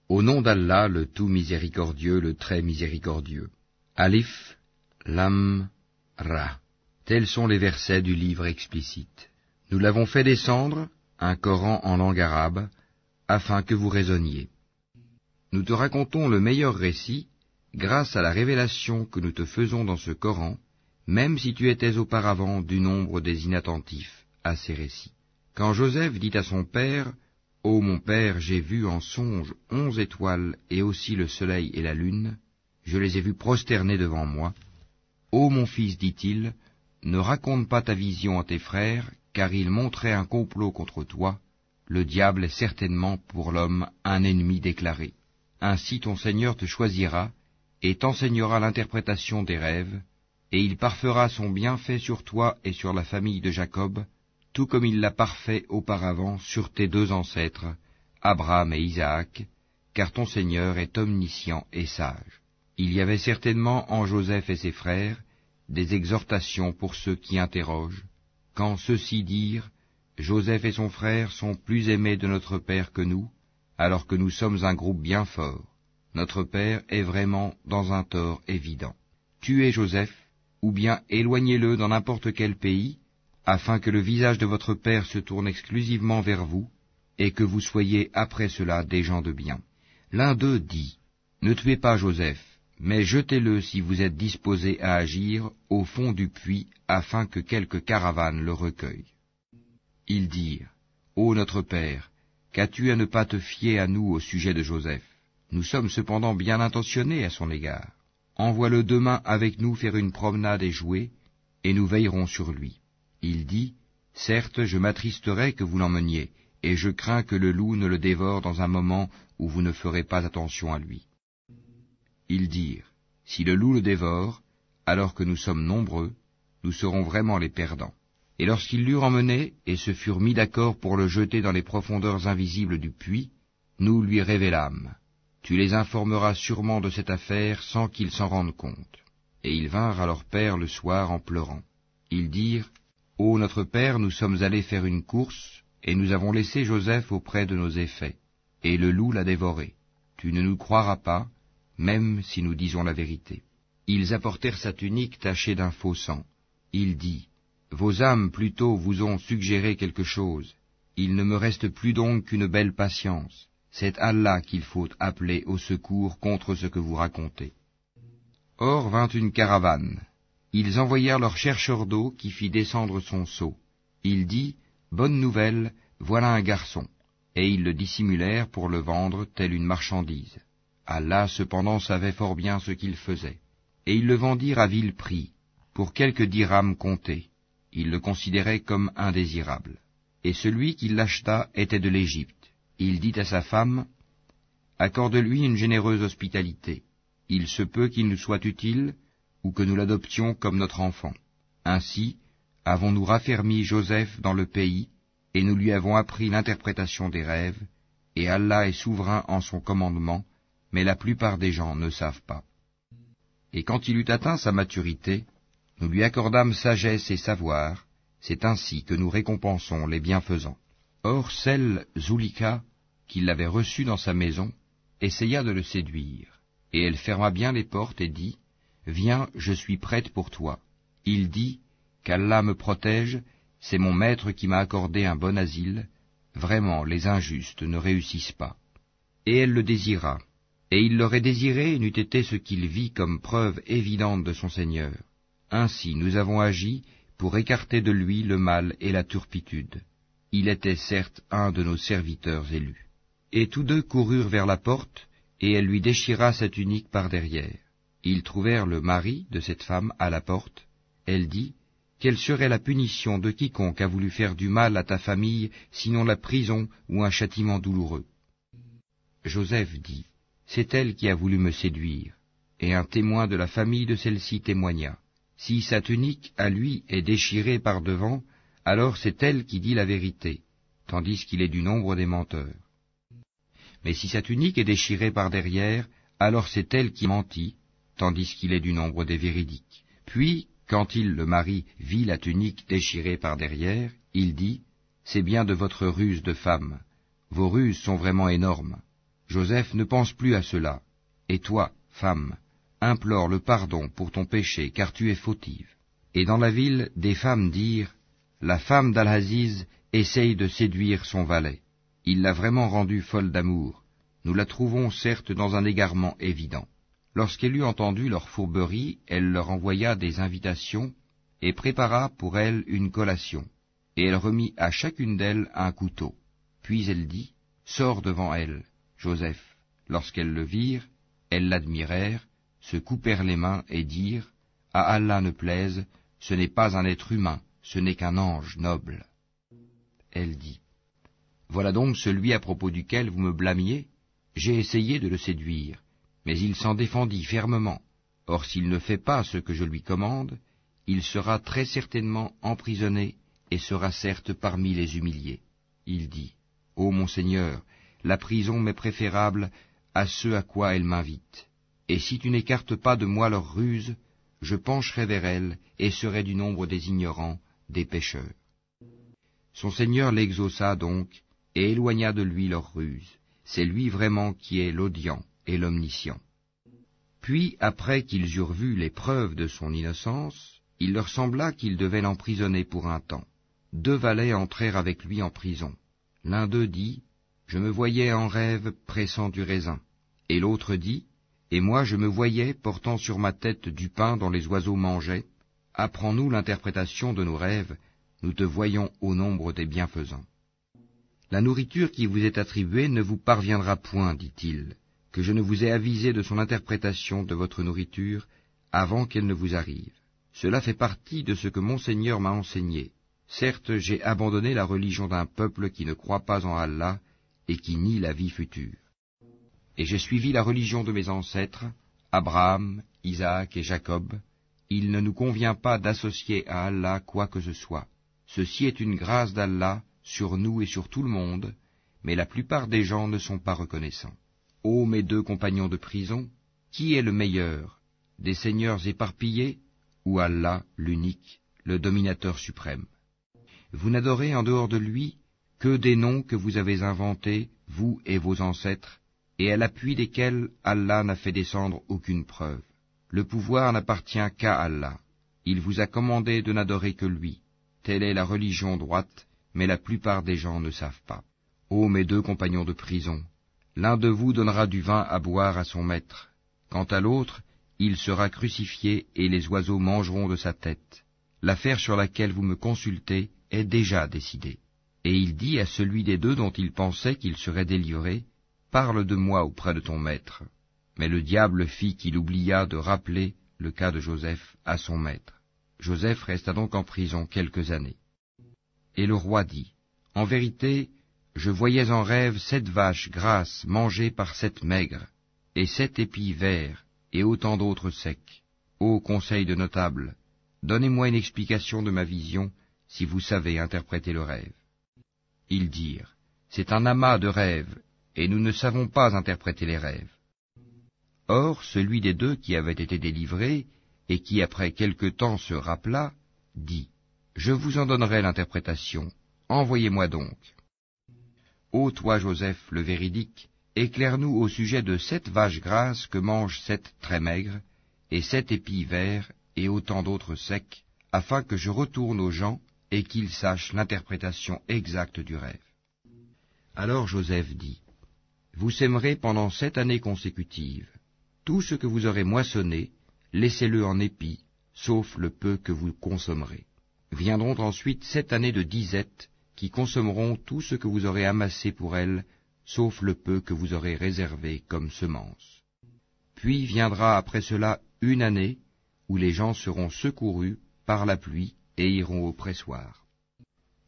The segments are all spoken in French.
Au nom d'Allah, le tout miséricordieux, le très miséricordieux. Alif, Lam, Ra. Tels sont les versets du livre explicite. Nous l'avons fait descendre, un Coran en langue arabe, afin que vous raisonniez. Nous te racontons le meilleur récit, grâce à la révélation que nous te faisons dans ce Coran, même si tu étais auparavant du nombre des inattentifs à ces récits. Quand Joseph dit à son père, « Ô mon père, j'ai vu en songe 11 étoiles et aussi le soleil et la lune, je les ai vus prosternés devant moi. Ô mon fils, dit-il, ne raconte pas ta vision à tes frères, car ils montraient un complot contre toi. Le diable est certainement pour l'homme un ennemi déclaré. Ainsi ton Seigneur te choisira et t'enseignera l'interprétation des rêves, et il parfera son bienfait sur toi et sur la famille de Jacob, tout comme il l'a parfait auparavant sur tes deux ancêtres, Abraham et Isaac, car ton Seigneur est omniscient et sage. Il y avait certainement en Joseph et ses frères des exhortations pour ceux qui interrogent, quand ceux-ci dirent, Joseph et son frère sont plus aimés de notre père que nous, alors que nous sommes un groupe bien fort. Notre père est vraiment dans un tort évident. Tuez Joseph, ou bien éloignez-le dans n'importe quel pays, afin que le visage de votre père se tourne exclusivement vers vous, et que vous soyez après cela des gens de bien. L'un d'eux dit, ne tuez pas Joseph, mais jetez-le si vous êtes disposé à agir au fond du puits, afin que quelque caravane le recueille. Ils dirent, ô notre père, qu'as-tu à ne pas te fier à nous au sujet de Joseph? Nous sommes cependant bien intentionnés à son égard. Envoie-le demain avec nous faire une promenade et jouer, et nous veillerons sur lui. Il dit, certes, je m'attristerai que vous l'emmeniez, et je crains que le loup ne le dévore dans un moment où vous ne ferez pas attention à lui. Ils dirent, si le loup le dévore, alors que nous sommes nombreux, nous serons vraiment les perdants. Et lorsqu'ils l'eurent emmené et se furent mis d'accord pour le jeter dans les profondeurs invisibles du puits, nous lui révélâmes. Tu les informeras sûrement de cette affaire sans qu'ils s'en rendent compte. Et ils vinrent à leur père le soir en pleurant. Ils dirent, ô notre père, nous sommes allés faire une course, et nous avons laissé Joseph auprès de nos effets, et le loup l'a dévoré. Tu ne nous croiras pas, même si nous disons la vérité. Ils apportèrent sa tunique tachée d'un faux sang. Il dit, vos âmes plutôt vous ont suggéré quelque chose. Il ne me reste plus donc qu'une belle patience. C'est Allah qu'il faut appeler au secours contre ce que vous racontez. Or vint une caravane. Ils envoyèrent leur chercheur d'eau qui fit descendre son seau. Il dit, bonne nouvelle, voilà un garçon. Et ils le dissimulèrent pour le vendre telle une marchandise. Allah cependant savait fort bien ce qu'il faisait. Et ils le vendirent à vil prix, pour quelques dirhams comptés. Ils le considéraient comme indésirable. Et celui qui l'acheta était de l'Égypte. Il dit à sa femme, accorde-lui une généreuse hospitalité. Il se peut qu'il nous soit utile, ou que nous l'adoptions comme notre enfant. Ainsi, avons-nous raffermi Joseph dans le pays, et nous lui avons appris l'interprétation des rêves, et Allah est souverain en son commandement, mais la plupart des gens ne savent pas. Et quand il eut atteint sa maturité, nous lui accordâmes sagesse et savoir, c'est ainsi que nous récompensons les bienfaisants. Or celle, Zulika, qui l'avait reçu dans sa maison, essaya de le séduire, et elle ferma bien les portes et dit, viens, je suis prête pour toi. Il dit, qu'Allah me protège, c'est mon maître qui m'a accordé un bon asile, vraiment les injustes ne réussissent pas. Et elle le désira, et il l'aurait désiré n'eût été ce qu'il vit comme preuve évidente de son Seigneur. Ainsi nous avons agi pour écarter de lui le mal et la turpitude. Il était certes un de nos serviteurs élus. Et tous deux coururent vers la porte, et elle lui déchira sa tunique par derrière. Ils trouvèrent le mari de cette femme à la porte. Elle dit, quelle serait la punition de quiconque a voulu faire du mal à ta famille, sinon la prison ou un châtiment douloureux? Joseph dit, c'est elle qui a voulu me séduire, et un témoin de la famille de celle-ci témoigna. Si sa tunique à lui est déchirée par devant, alors c'est elle qui dit la vérité, tandis qu'il est du nombre des menteurs. Mais si sa tunique est déchirée par derrière, alors c'est elle qui mentit, tandis qu'il est du nombre des véridiques. Puis, quand il, le mari, vit la tunique déchirée par derrière, il dit, c'est bien de votre ruse de femme, vos ruses sont vraiment énormes. Joseph ne pense plus à cela, et toi, femme, implore le pardon pour ton péché, car tu es fautive. Et dans la ville, des femmes dirent, la femme d'Al-Aziz essaye de séduire son valet. Il l'a vraiment rendue folle d'amour. Nous la trouvons certes dans un égarement évident. Lorsqu'elle eut entendu leur fourberie, elle leur envoya des invitations et prépara pour elles une collation. Et elle remit à chacune d'elles un couteau. Puis elle dit, sors devant elle, Joseph. Lorsqu'elles le virent, elles l'admirèrent, se coupèrent les mains et dirent, à Allah ne plaise, ce n'est pas un être humain, ce n'est qu'un ange noble. Elle dit, voilà donc celui à propos duquel vous me blâmiez. J'ai essayé de le séduire, mais il s'en défendit fermement. Or s'il ne fait pas ce que je lui commande, il sera très certainement emprisonné et sera certes parmi les humiliés. Il dit, ô mon Seigneur, la prison m'est préférable à ce à quoi elle m'invite. Et si tu n'écartes pas de moi leurs ruses, je pencherai vers elles et serai du nombre des ignorants, des pécheurs. Son Seigneur l'exauça donc, et éloigna de lui leurs ruses. C'est lui vraiment qui est l'audient et l'omniscient. Puis, après qu'ils eurent vu les preuves de son innocence, il leur sembla qu'ils devaient l'emprisonner pour un temps. 2 valets entrèrent avec lui en prison. L'un d'eux dit, je me voyais en rêve pressant du raisin. Et l'autre dit, et moi je me voyais portant sur ma tête du pain dont les oiseaux mangeaient. Apprends-nous l'interprétation de nos rêves, nous te voyons au nombre des bienfaisants. La nourriture qui vous est attribuée ne vous parviendra point, dit-il, que je ne vous ai avisé de son interprétation de votre nourriture avant qu'elle ne vous arrive. Cela fait partie de ce que mon Seigneur m'a enseigné. Certes, j'ai abandonné la religion d'un peuple qui ne croit pas en Allah et qui nie la vie future. Et j'ai suivi la religion de mes ancêtres, Abraham, Isaac et Jacob. Il ne nous convient pas d'associer à Allah quoi que ce soit. Ceci est une grâce d'Allah sur nous et sur tout le monde, mais la plupart des gens ne sont pas reconnaissants. Ô mes 2 compagnons de prison, qui est le meilleur, des seigneurs éparpillés, ou Allah, l'unique, le dominateur suprême? Vous n'adorez en dehors de lui que des noms que vous avez inventés, vous et vos ancêtres, et à l'appui desquels Allah n'a fait descendre aucune preuve. Le pouvoir n'appartient qu'à Allah. Il vous a commandé de n'adorer que lui. Telle est la religion droite, mais la plupart des gens ne savent pas. Ô mes 2 compagnons de prison, l'un de vous donnera du vin à boire à son maître. Quant à l'autre, il sera crucifié et les oiseaux mangeront de sa tête. L'affaire sur laquelle vous me consultez est déjà décidée. Et il dit à celui des 2 dont il pensait qu'il serait délivré, parle de moi auprès de ton maître. Mais le diable fit qu'il oublia de rappeler le cas de Joseph à son maître. Joseph resta donc en prison quelques années. Et le roi dit, en vérité, je voyais en rêve 7 vaches grasses mangées par 7 maigres, et 7 épis verts, et autant d'autres secs. Ô conseil de notables, donnez-moi une explication de ma vision, si vous savez interpréter le rêve. Ils dirent, c'est un amas de rêves, et nous ne savons pas interpréter les rêves. Or, celui des 2 qui avait été délivré, et qui après quelque temps se rappela, dit, je vous en donnerai l'interprétation, envoyez-moi donc. Ô toi, Joseph, le véridique, éclaire-nous au sujet de 7 vaches grasses que mangent 7 très maigres, et 7 épis verts, et autant d'autres secs, afin que je retourne aux gens et qu'ils sachent l'interprétation exacte du rêve. Alors Joseph dit, vous sèmerez pendant 7 années consécutives. Tout ce que vous aurez moissonné, laissez-le en épis, sauf le peu que vous consommerez. Viendront ensuite 7 années de disette, qui consommeront tout ce que vous aurez amassé pour elles, sauf le peu que vous aurez réservé comme semence. Puis viendra après cela 1 année, où les gens seront secourus par la pluie et iront au pressoir.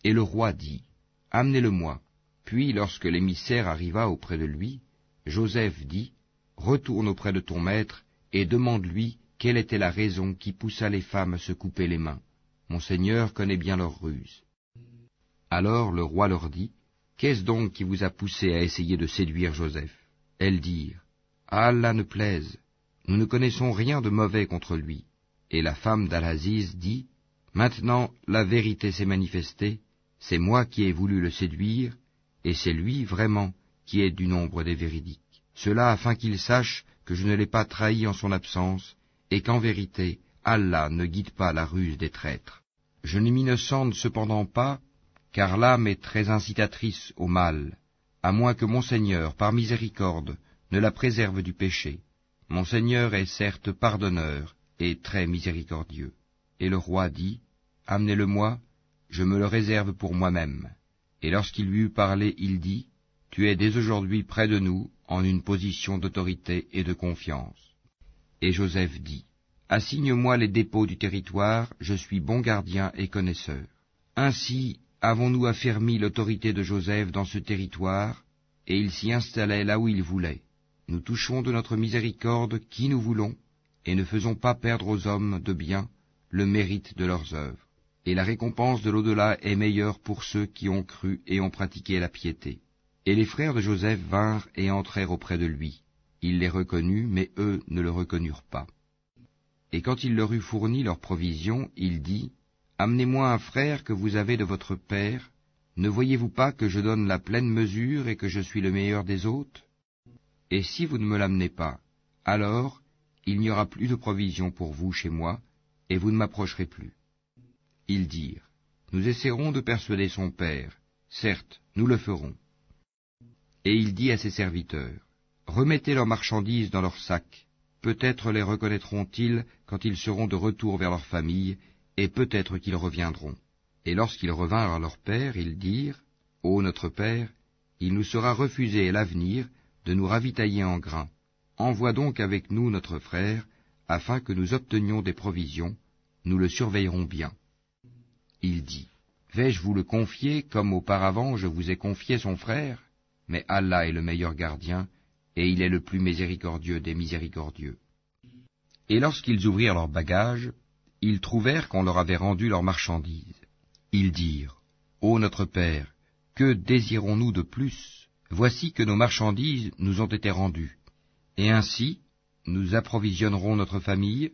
Et le roi dit, amenez-le-moi. Puis lorsque l'émissaire arriva auprès de lui, Joseph dit, retourne auprès de ton maître et demande-lui quelle était la raison qui poussa les femmes à se couper les mains. Mon Seigneur connaît bien leurs ruses. Alors le roi leur dit, qu'est-ce donc qui vous a poussé à essayer de séduire Joseph? Elles dirent, Allah ne plaise, nous ne connaissons rien de mauvais contre lui. Et la femme d'Al-Aziz dit, maintenant la vérité s'est manifestée, c'est moi qui ai voulu le séduire, et c'est lui vraiment qui est du nombre des véridiques. cela afin qu'il sache que je ne l'ai pas trahi en son absence, et qu'en vérité, Allah ne guide pas la ruse des traîtres. Je ne m'innocente cependant pas, car l'âme est très incitatrice au mal, à moins que mon Seigneur, par miséricorde, ne la préserve du péché. Mon Seigneur est certes pardonneur et très miséricordieux. Et le roi dit, Amenez-le-moi, je me le réserve pour moi-même. Et lorsqu'il lui eut parlé, il dit, Tu es dès aujourd'hui près de nous, en une position d'autorité et de confiance. Et Joseph dit, Assigne-moi les dépôts du territoire, je suis bon gardien et connaisseur. Ainsi avons-nous affermi l'autorité de Joseph dans ce territoire, et il s'y installait là où il voulait. Nous touchons de notre miséricorde qui nous voulons, et ne faisons pas perdre aux hommes de bien le mérite de leurs œuvres. Et la récompense de l'au-delà est meilleure pour ceux qui ont cru et ont pratiqué la piété. Et les frères de Joseph vinrent et entrèrent auprès de lui. Il les reconnut, mais eux ne le reconnurent pas. Et quand il leur eut fourni leurs provisions, il dit, Amenez-moi un frère que vous avez de votre père. Ne voyez-vous pas que je donne la pleine mesure et que je suis le meilleur des hôtes? Et si vous ne me l'amenez pas, alors il n'y aura plus de provisions pour vous chez moi, et vous ne m'approcherez plus. Ils dirent, Nous essaierons de persuader son père. Certes, nous le ferons. Et il dit à ses serviteurs, Remettez leurs marchandises dans leurs sacs. Peut-être les reconnaîtront-ils quand ils seront de retour vers leur famille, et peut-être qu'ils reviendront. Et lorsqu'ils revinrent à leur père, ils dirent, Ô notre père, il nous sera refusé à l'avenir de nous ravitailler en grains. Envoie donc avec nous notre frère, afin que nous obtenions des provisions, nous le surveillerons bien. Il dit, Vais-je vous le confier comme auparavant je vous ai confié son frère? Mais Allah est le meilleur gardien, et il est le plus miséricordieux des miséricordieux. Et lorsqu'ils ouvrirent leurs bagages, ils trouvèrent qu'on leur avait rendu leurs marchandises. Ils dirent, Ô notre père, que désirons-nous de plus? Voici que nos marchandises nous ont été rendues. Et ainsi, nous approvisionnerons notre famille,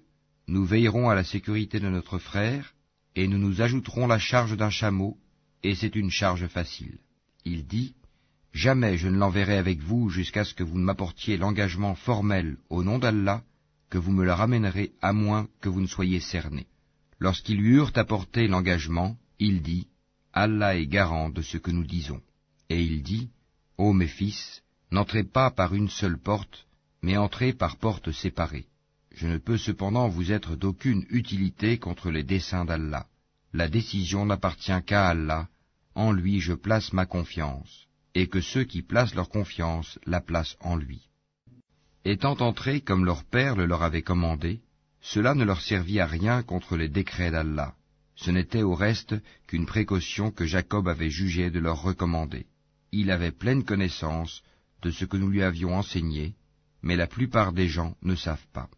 nous veillerons à la sécurité de notre frère, et nous nous ajouterons la charge d'un chameau, et c'est une charge facile. Il dit, Jamais je ne l'enverrai avec vous jusqu'à ce que vous ne m'apportiez l'engagement formel au nom d'Allah, que vous me le ramènerez à moins que vous ne soyez cernés. Lorsqu'ils lui eurent apporté l'engagement, il dit, Allah est garant de ce que nous disons. Et il dit, Ô mes fils, n'entrez pas par une seule porte, mais entrez par portes séparées. Je ne peux cependant vous être d'aucune utilité contre les desseins d'Allah. La décision n'appartient qu'à Allah, en lui je place ma confiance, et que ceux qui placent leur confiance la placent en lui. Étant entrés comme leur père le leur avait commandé, cela ne leur servit à rien contre les décrets d'Allah. Ce n'était au reste qu'une précaution que Jacob avait jugé de leur recommander. Il avait pleine connaissance de ce que nous lui avions enseigné, mais la plupart des gens ne savent pas.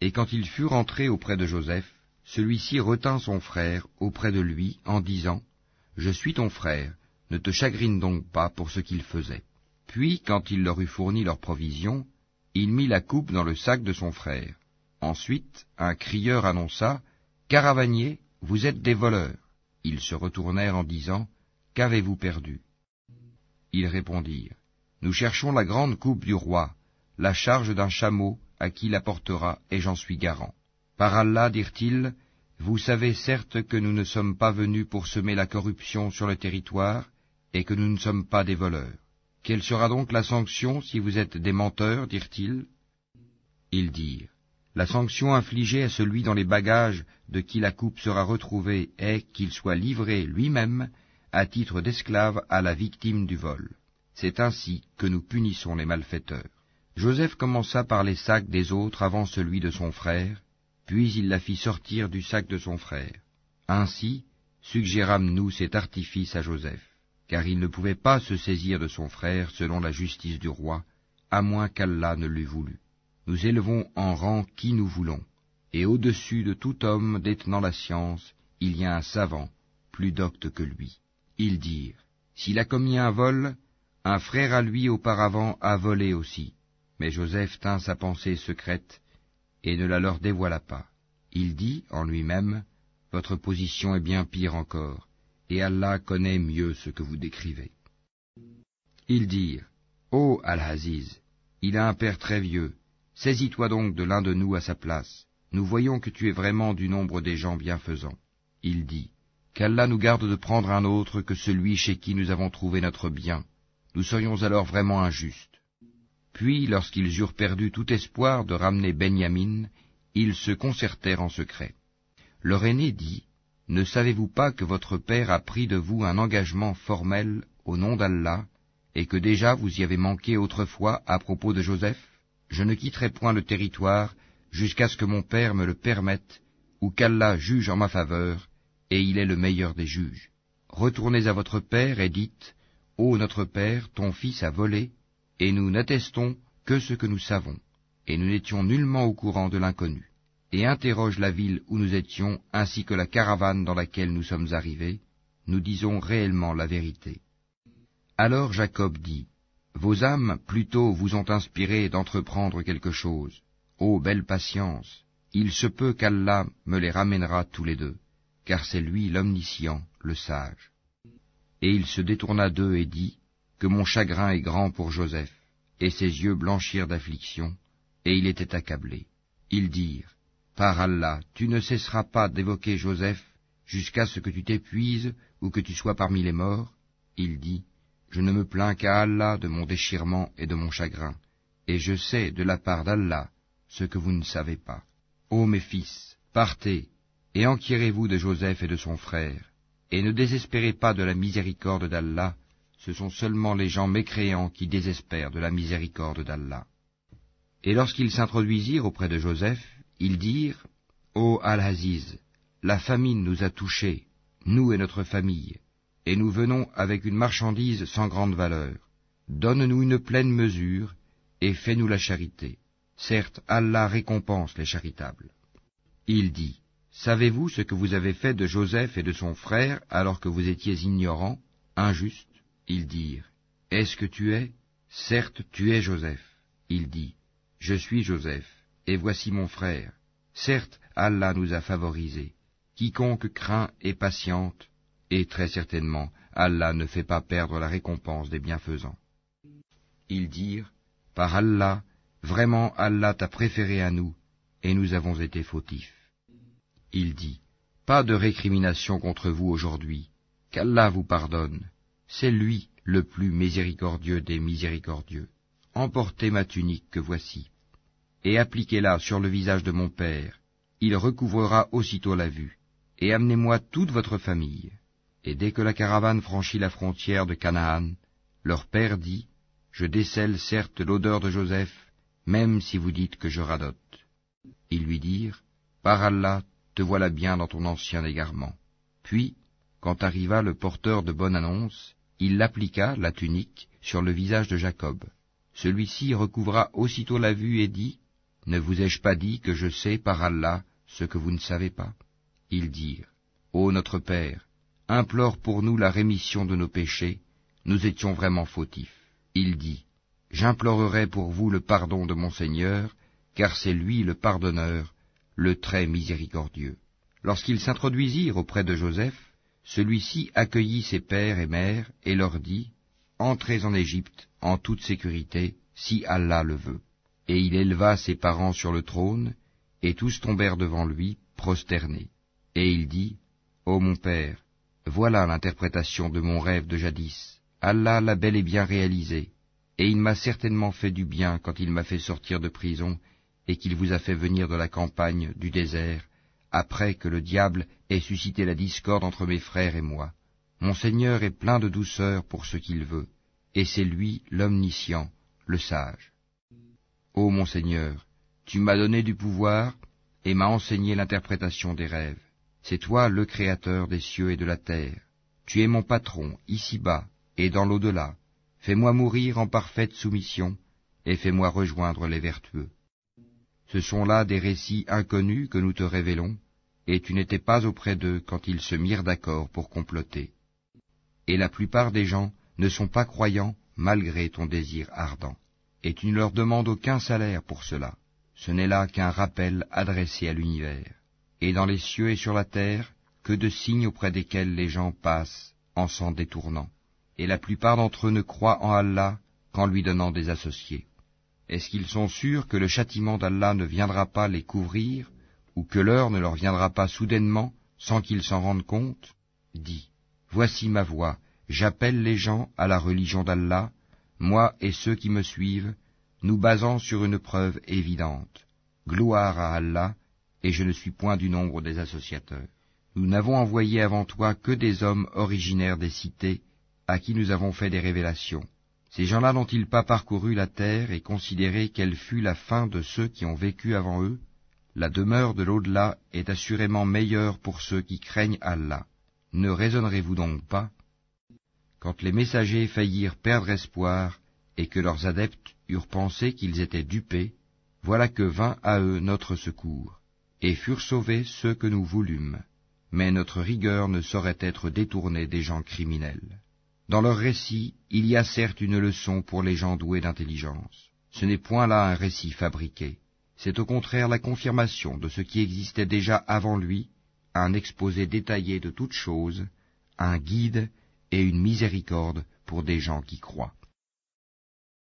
Et quand ils furent entrés auprès de Joseph, celui-ci retint son frère auprès de lui en disant, « Je suis ton frère, ne te chagrine donc pas pour ce qu'il faisait. » Puis, quand il leur eut fourni leurs provisions, il mit la coupe dans le sac de son frère. Ensuite, un crieur annonça, « Caravaniers, vous êtes des voleurs. » Ils se retournèrent en disant, « Qu'avez-vous perdu ?» Ils répondirent, « Nous cherchons la grande coupe du roi, la charge d'un chameau à qui la portera, et j'en suis garant. Par Allah, dirent-ils, vous savez certes que nous ne sommes pas venus pour semer la corruption sur le territoire, et que nous ne sommes pas des voleurs. Quelle sera donc la sanction si vous êtes des menteurs, dirent-ils? Ils dirent, la sanction infligée à celui dans les bagages de qui la coupe sera retrouvée est qu'il soit livré lui-même à titre d'esclave à la victime du vol. C'est ainsi que nous punissons les malfaiteurs. Joseph commença par les sacs des autres avant celui de son frère, puis il la fit sortir du sac de son frère. Ainsi suggérâmes-nous cet artifice à Joseph, car il ne pouvait pas se saisir de son frère selon la justice du roi, à moins qu'Allah ne l'eût voulu. Nous élevons en rang qui nous voulons, et au-dessus de tout homme détenant la science, il y a un savant, plus docte que lui. Ils dirent, s'il a commis un vol, un frère à lui auparavant a volé aussi. Mais Joseph tint sa pensée secrète et ne la leur dévoila pas. Il dit en lui-même, votre position est bien pire encore, et Allah connaît mieux ce que vous décrivez. Ils dirent, ô Al-Aziz, il a un père très vieux. Saisis-toi donc de l'un de nous à sa place. Nous voyons que tu es vraiment du nombre des gens bienfaisants. Il dit, qu'Allah nous garde de prendre un autre que celui chez qui nous avons trouvé notre bien. Nous serions alors vraiment injustes. Puis, lorsqu'ils eurent perdu tout espoir de ramener Benyamin, ils se concertèrent en secret. Leur aîné dit, ne savez-vous pas que votre père a pris de vous un engagement formel au nom d'Allah, et que déjà vous y avez manqué autrefois à propos de Joseph? Je ne quitterai point le territoire jusqu'à ce que mon père me le permette, ou qu'Allah juge en ma faveur, et il est le meilleur des juges. Retournez à votre père et dites, ô notre père, ton fils a volé, et nous n'attestons que ce que nous savons, et nous n'étions nullement au courant de l'inconnu. Et interroge la ville où nous étions, ainsi que la caravane dans laquelle nous sommes arrivés, nous disons réellement la vérité. Alors Jacob dit, vos âmes plutôt vous ont inspiré d'entreprendre quelque chose. Ô belle patience, il se peut qu'Allah me les ramènera tous les deux, car c'est lui l'omniscient, le sage. Et il se détourna d'eux et dit, que mon chagrin est grand pour Joseph, et ses yeux blanchirent d'affliction, et il était accablé. Ils dirent, par Allah, tu ne cesseras pas d'évoquer Joseph jusqu'à ce que tu t'épuises ou que tu sois parmi les morts. Il dit, je ne me plains qu'à Allah de mon déchirement et de mon chagrin, et je sais de la part d'Allah ce que vous ne savez pas. Ô mes fils, partez, et enquirez-vous de Joseph et de son frère, et ne désespérez pas de la miséricorde d'Allah, ce sont seulement les gens mécréants qui désespèrent de la miséricorde d'Allah. Et lorsqu'ils s'introduisirent auprès de Joseph, ils dirent, ô Al-Aziz, la famine nous a touchés, nous et notre famille, et nous venons avec une marchandise sans grande valeur. Donne-nous une pleine mesure, et fais-nous la charité. Certes, Allah récompense les charitables. Il dit, savez-vous ce que vous avez fait de Joseph et de son frère alors que vous étiez ignorants, injustes? Ils dirent, est-ce que tu es? Certes, tu es Joseph. Il dit, je suis Joseph, et voici mon frère. Certes, Allah nous a favorisés. Quiconque craint et patiente, et très certainement, Allah ne fait pas perdre la récompense des bienfaisants. Ils dirent, par Allah, vraiment Allah t'a préféré à nous, et nous avons été fautifs. Il dit, pas de récrimination contre vous aujourd'hui, qu'Allah vous pardonne, c'est lui le plus miséricordieux des miséricordieux. Emportez ma tunique que voici, et appliquez-la sur le visage de mon père, il recouvrera aussitôt la vue, et amenez-moi toute votre famille. Et dès que la caravane franchit la frontière de Canaan, leur père dit, je décèle certes l'odeur de Joseph, même si vous dites que je radote. Ils lui dirent, par Allah, te voilà bien dans ton ancien égarement. Puis, quand arriva le porteur de bonne annonce, il l'appliqua, la tunique, sur le visage de Jacob. Celui-ci recouvra aussitôt la vue et dit, ne vous ai-je pas dit que je sais par Allah ce que vous ne savez pas? Ils dirent, ô notre père, implore pour nous la rémission de nos péchés, nous étions vraiment fautifs. Il dit, j'implorerai pour vous le pardon de mon Seigneur, car c'est lui le pardonneur, le très miséricordieux. Lorsqu'ils s'introduisirent auprès de Joseph, celui-ci accueillit ses pères et mères et leur dit, entrez en Égypte en toute sécurité, si Allah le veut. Et il éleva ses parents sur le trône, et tous tombèrent devant lui, prosternés. Et il dit, ô mon père, voilà l'interprétation de mon rêve de jadis. Allah l'a bel et bien réalisé, et il m'a certainement fait du bien quand il m'a fait sortir de prison, et qu'il vous a fait venir de la campagne, du désert, après que le diable ait suscité la discorde entre mes frères et moi. Mon Seigneur est plein de douceur pour ce qu'il veut, et c'est lui l'omniscient, le sage. Ô mon Seigneur, tu m'as donné du pouvoir, et m'as enseigné l'interprétation des rêves. C'est toi le Créateur des cieux et de la terre. Tu es mon patron, ici-bas, et dans l'au-delà. Fais-moi mourir en parfaite soumission, et fais-moi rejoindre les vertueux. Ce sont là des récits inconnus que nous te révélons, et tu n'étais pas auprès d'eux quand ils se mirent d'accord pour comploter. Et la plupart des gens ne sont pas croyants malgré ton désir ardent, et tu ne leur demandes aucun salaire pour cela. Ce n'est là qu'un rappel adressé à l'univers. Et dans les cieux et sur la terre, que de signes auprès desquels les gens passent en s'en détournant. Et la plupart d'entre eux ne croient en Allah qu'en lui donnant des associés. Est-ce qu'ils sont sûrs que le châtiment d'Allah ne viendra pas les couvrir, ou que l'heure ne leur viendra pas soudainement, sans qu'ils s'en rendent compte? Dis, voici ma voix, j'appelle les gens à la religion d'Allah, moi et ceux qui me suivent, nous basant sur une preuve évidente. Gloire à Allah, et je ne suis point du nombre des associateurs. Nous n'avons envoyé avant toi que des hommes originaires des cités, à qui nous avons fait des révélations. Ces gens-là n'ont-ils pas parcouru la terre et considéré quelle fut la fin de ceux qui ont vécu avant eux? La demeure de l'au-delà est assurément meilleure pour ceux qui craignent Allah. Ne raisonnerez-vous donc pas? Quand les messagers faillirent perdre espoir, et que leurs adeptes eurent pensé qu'ils étaient dupés, voilà que vint à eux notre secours, et furent sauvés ceux que nous voulûmes. Mais notre rigueur ne saurait être détournée des gens criminels. Dans leur récit, il y a certes une leçon pour les gens doués d'intelligence. Ce n'est point là un récit fabriqué. C'est au contraire la confirmation de ce qui existait déjà avant lui, un exposé détaillé de toutes choses, un guide et une miséricorde pour des gens qui croient.